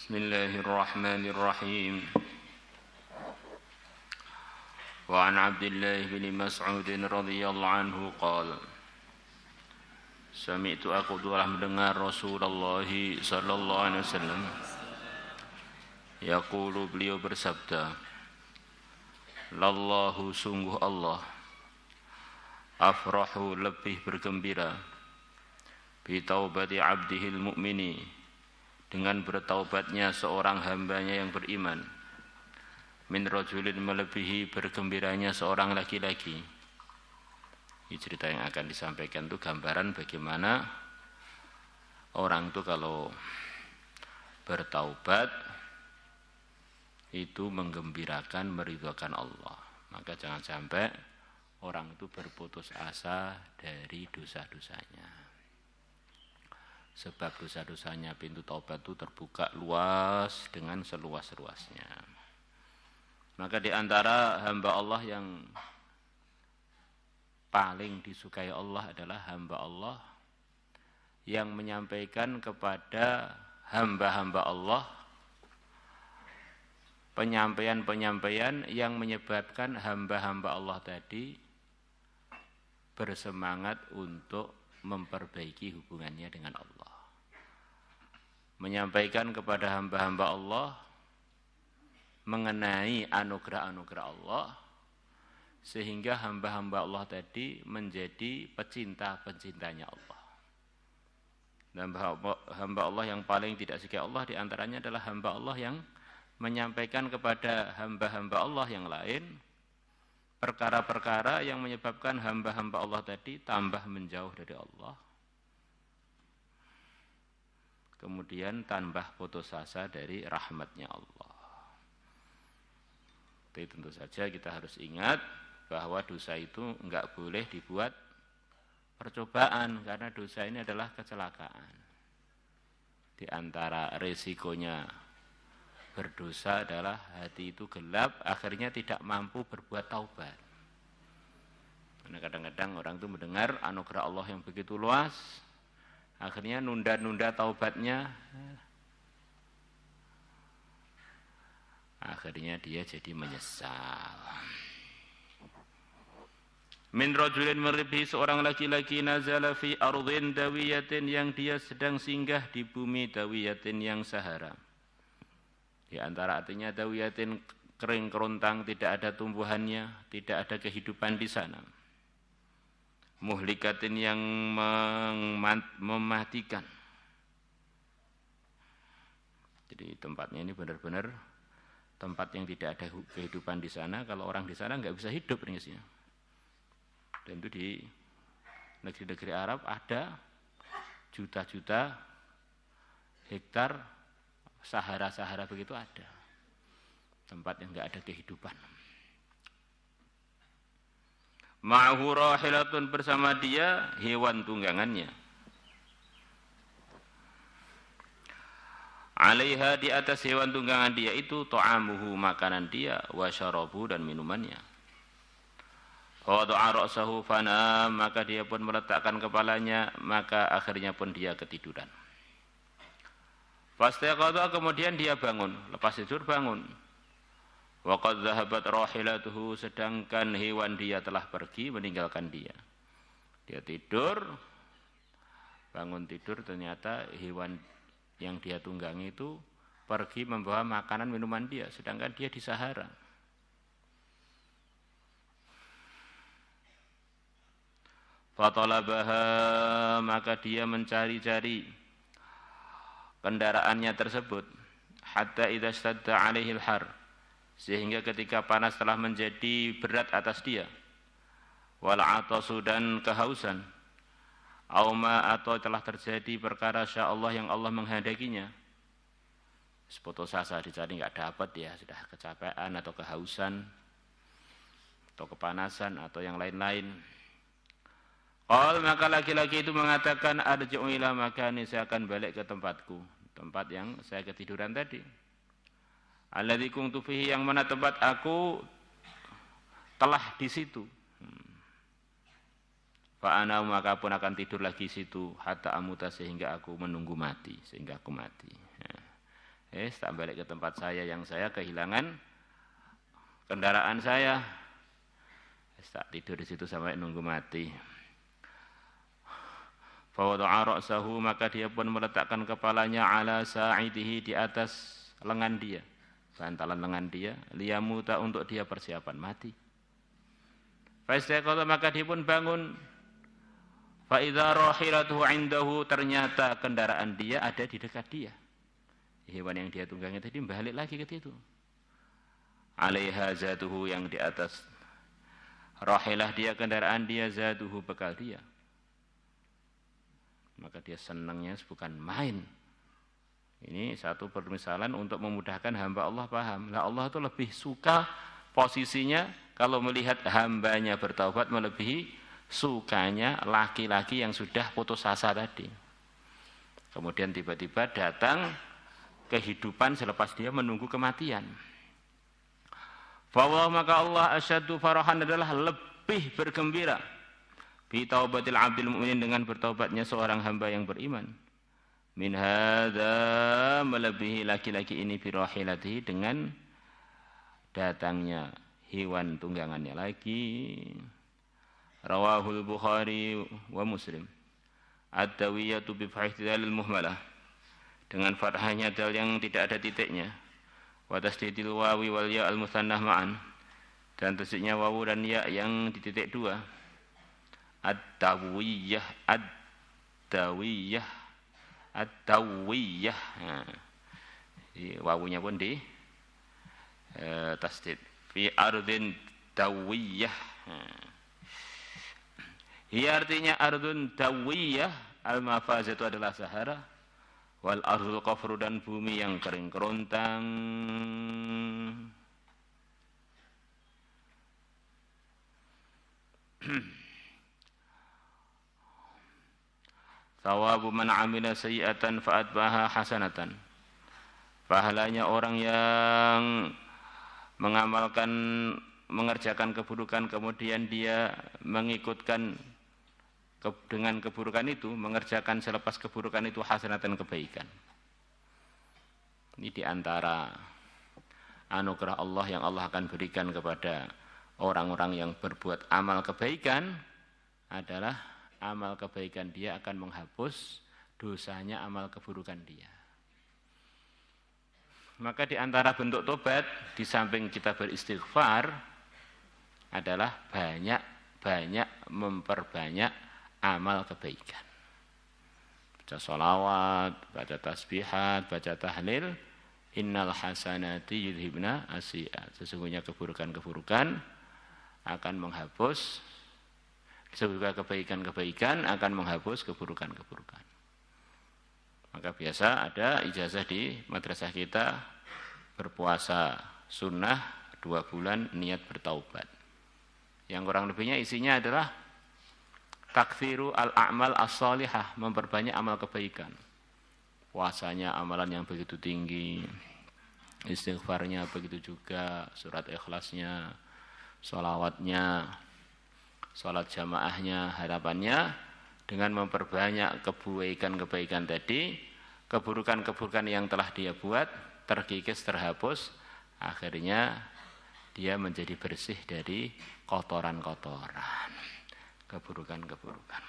Bismillahirrahmanirrahim. Wa an Abdullah bin Mas'ud radhiyallahu anhu qala Sami'tu aku telah mendengar Rasulullah sallallahu alaihi wasallam yaqulu beliau bersabda Lallahu sungguh Allah afrahu lebih bergembira bi taubati abdihil mu'mini dengan bertaubatnya seorang hambanya yang beriman min rajulin melebihi bergembiranya seorang laki-laki. Ini cerita yang akan disampaikan itu gambaran bagaimana orang itu kalau bertaubat itu menggembirakan, meridhokan Allah. Maka jangan sampai orang itu berputus asa dari dosa-dosanya. Sebab dosa-dosanya pintu taubat itu terbuka luas dengan seluas-luasnya. Maka di antara hamba Allah yang paling disukai Allah adalah hamba Allah yang menyampaikan kepada hamba-hamba Allah penyampaian-penyampaian yang menyebabkan hamba-hamba Allah tadi bersemangat untuk memperbaiki hubungannya dengan Allah. Menyampaikan kepada hamba-hamba Allah mengenai anugerah-anugerah Allah sehingga hamba-hamba Allah tadi menjadi pecinta-pencintanya Allah. Dan hamba Allah yang paling tidak suka Allah diantaranya adalah hamba Allah yang menyampaikan kepada hamba-hamba Allah yang lain perkara-perkara yang menyebabkan hamba-hamba Allah tadi tambah menjauh dari Allah. Kemudian tambah putus asa dari rahmatnya Allah. Tapi tentu saja kita harus ingat bahwa dosa itu enggak boleh dibuat percobaan karena dosa ini adalah kecelakaan. Di antara resikonya berdosa adalah hati itu gelap, akhirnya tidak mampu berbuat taubat. Karena kadang-kadang orang itu mendengar anugerah Allah yang begitu luas, akhirnya nunda-nunda taubatnya, akhirnya dia jadi menyesal. Min rajulin meribi seorang laki-laki nazala fi ardhin dawiyatin yang dia sedang singgah di bumi dawiyatin yang sahara. Di antara artinya dawiyatin kering kerontang, tidak ada tumbuhannya, tidak ada kehidupan di sana. Muhlikatin yang mematikan. Jadi tempatnya ini benar-benar tempat yang tidak ada kehidupan di sana. Kalau orang di sana nggak bisa hidup ringkasnya. Dan itu di negeri-negeri Arab ada juta-juta hektar Sahara-Sahara begitu ada. Tempat yang enggak ada kehidupan. Ma'ahu rahilatun bersama dia hewan tunggangannya. Alaiha di atas hewan tunggangan dia itu ta'amuhu makanan dia wa syarabu dan minumannya. Wada'a ra'sahu fana maka dia pun meletakkan kepalanya maka akhirnya pun dia ketiduran. Fastaqadha kemudian dia bangun, lepas tidur bangun. Wa qad dhahabat rahilatuhu sedangkan hewan dia telah pergi meninggalkan dia. Dia tidur, bangun tidur ternyata hewan yang dia tunggangi itu pergi membawa makanan minuman dia sedangkan dia di Sahara. Fatalabaha maka dia mencari-cari kendaraannya tersebut hatta idza stadda alaihil har sehingga ketika panas telah menjadi berat atas dia wal atasu dan kehausan auma atau telah terjadi perkara Allah yang Allah menghendakinya putus asa dicari enggak dapat ya sudah kecapean atau kehausan atau kepanasan atau yang lain-lain. Maka laki-laki itu mengatakan arji'u ila makani saya akan balik ke tempatku, tempat yang saya ketiduran tadi. Alladzi kuntu fihi yang mana tempat aku telah di situ. Fa ana maka pun akan tidur lagi situ hatta amuta sehingga aku menunggu mati, sehingga aku mati. Tak balik ke tempat saya yang saya kehilangan kendaraan saya. Tak tidur di situ sampai nunggu mati. Fawada'a ra'sahu, maka dia pun meletakkan kepalanya ala sa'idihi, di atas lengan dia, bantalan lengan dia, liyamuta, untuk dia persiapan mati. Fastaqala, maka dia pun bangun. Fa idza rahilatuhu indahu, ternyata kendaraan dia ada di dekat dia. Hewan yang dia tunggangi tadi balik lagi ke situ. Alaiha zatuhu, yang di atas rahilah dia, kendaraan dia, zatuhu, bekal dia. Maka dia senangnya bukan main. Ini satu permisalan untuk memudahkan hamba Allah paham. Nah, Allah itu lebih suka posisinya kalau melihat hambanya bertaubat melebihi sukanya laki-laki yang sudah putus asa tadi. Kemudian tiba-tiba datang kehidupan selepas dia menunggu kematian. Fawah, maka Allah asyaddu farahan, adalah lebih bergembira bi taubatil abdil mu'minin, dengan bertaubatnya seorang hamba yang beriman. Min hadza, melebihi laki-laki ini, bi rahilatihi, dengan datangnya hewan tunggangannya lagi. Rawahul Bukhari wa Muslim. At-tawiyatu bi fahdhalil muhmalah, dengan fathahnya dal yang tidak ada titiknya. Wa tasdidil wawi wal ya al musannah ma'an, dan tasdidnya wawu dan ya yang di titik dua. At-tawiyah, at-tawiyah, at-tawiyah. Wawunya pun di tasdid. Fi ardin tawiyah. Ia artinya ardun tawiyah, al-mafaz itu adalah Sahara, wal ardul qafru, dan bumi yang kering kerontang. Thawabu man amila sayyi'atan fa'atbaha hasanatan. Pahalanya orang yang mengerjakan keburukan kemudian dia mengikutkan dengan keburukan itu, mengerjakan selepas keburukan itu hasanatan, kebaikan. Ini diantara anugerah Allah yang Allah akan berikan kepada orang-orang yang berbuat amal kebaikan adalah amal kebaikan dia akan menghapus dosanya amal keburukan dia. Maka di antara bentuk tobat, di samping kita beristighfar, adalah banyak memperbanyak amal kebaikan. Baca sholawat, baca tasbihat, baca tahlil. Innal hasanati yudhibna asyi'at. Sesungguhnya keburukan-keburukan akan menghapus, sebuah kebaikan-kebaikan akan menghapus keburukan-keburukan. Maka biasa ada ijazah di madrasah kita, berpuasa sunnah 2 bulan niat bertaubat. Yang kurang lebihnya isinya adalah takfiru al-a'mal as-salihah, memperbanyak amal kebaikan. Puasanya amalan yang begitu tinggi, istighfarnya begitu juga, surat ikhlasnya, sholawatnya, sholat jamaahnya, harapannya dengan memperbanyak kebaikan-kebaikan tadi, keburukan-keburukan yang telah dia buat terkikis, terhapus, akhirnya dia menjadi bersih dari kotoran-kotoran, keburukan-keburukan.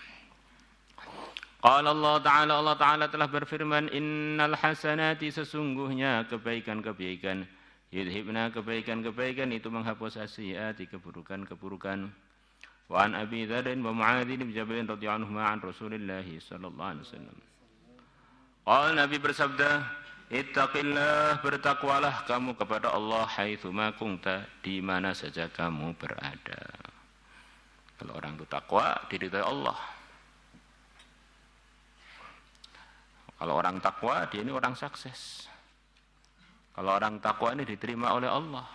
Qala Allah Ta'ala telah berfirman, innal hasanati, sesungguhnya kebaikan-kebaikan, yudhibna, kebaikan-kebaikan itu menghapus asyiati, keburukan-keburukan. Wa an Abi Dzar wa Mu'adz bin Jabal radhiyallahu anhu an Rasulillah sallallahu alaihi wasallam. Nabi bersabda, ittaqillah, bertakwalah kamu kepada Allah haitsu ma kunta, di mana saja kamu berada. Kalau orang itu takwa, diridhai Allah. Kalau orang takwa, dia ini orang sukses. Kalau orang takwa ini diterima oleh Allah.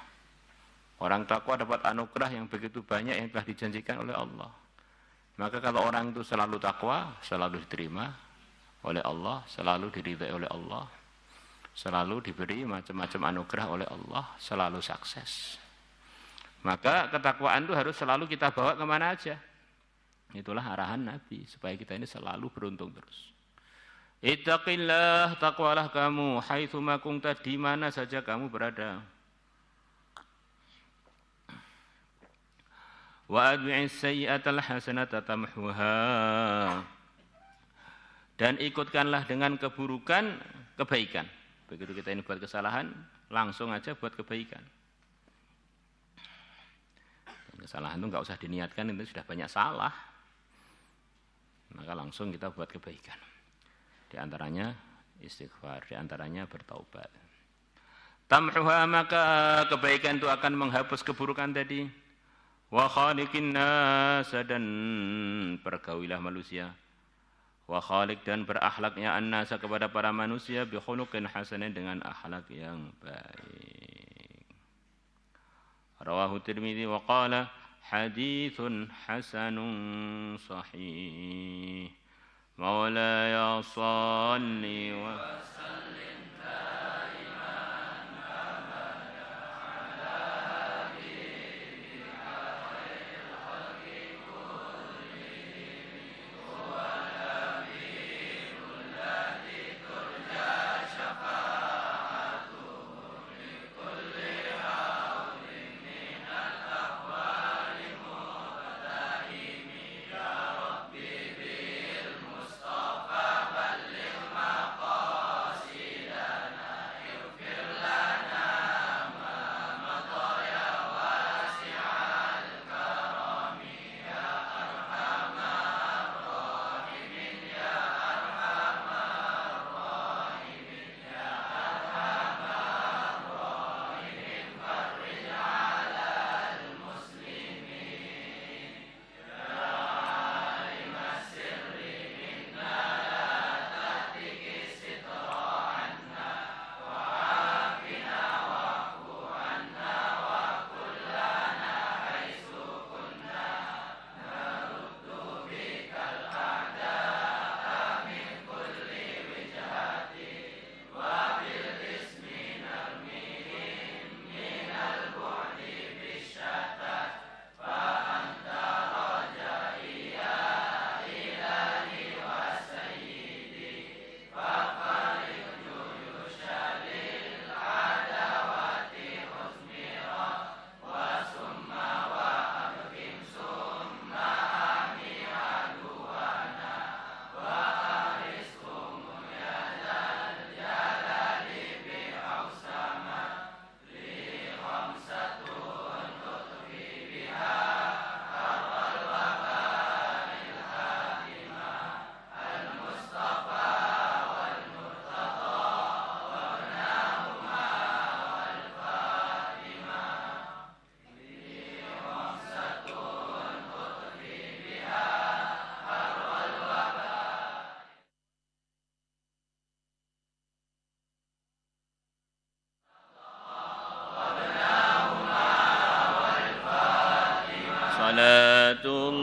Orang takwa dapat anugerah yang begitu banyak yang telah dijanjikan oleh Allah. Maka kalau orang itu selalu takwa, selalu diterima oleh Allah, selalu diridhai oleh Allah, selalu diberi macam-macam anugerah oleh Allah, selalu sukses. Maka ketakwaan itu harus selalu kita bawa kemana aja. Itulah arahan Nabi, supaya kita ini selalu beruntung terus. Ittaqillah, takwalah kamu, haitsu ma kunta, di mana saja kamu berada. Wa adbi'is sayyi'atal hasanata tamhuha. Dan ikutkanlah dengan keburukan kebaikan. Begitu kita ini buat kesalahan, langsung aja buat kebaikan. Kesalahan itu enggak usah diniatkan, itu sudah banyak salah. Maka langsung kita buat kebaikan. Di antaranya istighfar, di antaranya bertaubat. Tamhuha, maka kebaikan itu akan menghapus keburukan tadi. Wa khaliqin nas, dan pergaulilah manusia. Wa khaliq, dan berakhlaknya an-nasa kepada para manusia bi khuluqin hasanin, dengan akhlak yang baik. Rawahu Tirmidzi wa qala haditsun hasanun sahih. Maulaya shalli wa sallim daiman abada ala habibika khairil khalqi kullihim wa nabiyul ladzi turja syafa'atuhu li kulli hawlin minal ahwali muqtahimi ya rabbi bil Mustafa balligh maqasidana ighfir lana ma madha ya wasi'al karami ya arhamar rahimin ya arhamar rahimin ya arhamar rahimin farij 'alal muslimin ya alimas sirri minna la tahtiki sitra anna wa afina wa'fu anna wa kullana haitsu kunna naruddu bikal a'da'a min kulli wijhati wa bil ismi narmihim minal bu'di bisyatat fa anta rajai ya ilahi wa sayyidi faqarib juyusha lil adawati husmira wa summa wa abkim summa ami aduwana wa ariskum ya dal jalali bi awsama li khamsatun tutfi biha harral wabail hatima al mustafa wal murtada wa abnahuma wal fatima li khamsatun tutfi biha harral wabail. Salatullah